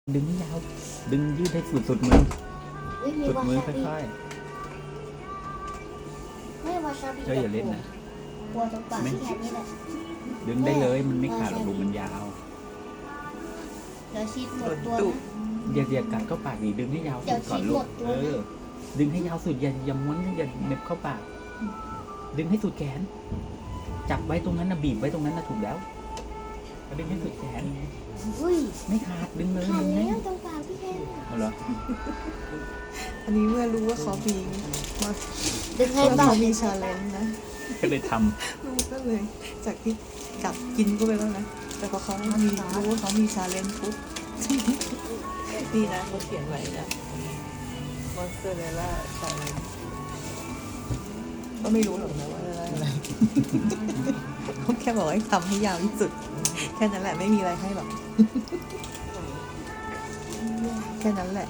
ดึงให้ยาวดึงยืดให้สุดมือสุดมือค่อย ไม่วาซาบิ ๆเจ้าอย่าเล่นนะ กลัวตรงปากที่แขนนี่แหละ ดึงได้เลยมันไม่ขาดหรอกลูกมันยาว เดี๋ยวชีดหมดตัวนะ อย่ากัดเข้าปากดิดึงให้ยาวสุดก่อนลูกดึงให้ยาวสุดอย่าม้วนอย่าเน็บเข้าปากดึงให้สุดแขนจับไว้ตรงนั้นนะบีบไว้ตรงนั้นนะถูกแล้วดึงให้สุดแขน อุ้ย ไม่ขาดดึงเลย ขาด ดึง แล้ ให้ วตรงปากพี่แขน เอาเหรอ อันนี้เมื่อรู้ว่าเขามีมา ดึงให้ ว่า เบา เขามีชาเลนจ์นะ ก็เลยท ลูกก็เลย จากที่กลับกินก็ไปแล้วนะ แต่พอเขามีรู้ว่าเขามีชาเลนจ์ปุ๊บ นี่นะเขาเขียนไว้นะมอสซาเรลล่าชาเลนจ์ก็ไม่รู้หรอกนะว่าอะไรเขาแค่บอกให้ทำให้ยาวที่สุด แค่นั้นแหละไม่มีอะไรให้หรอก แค่นั้นแหละ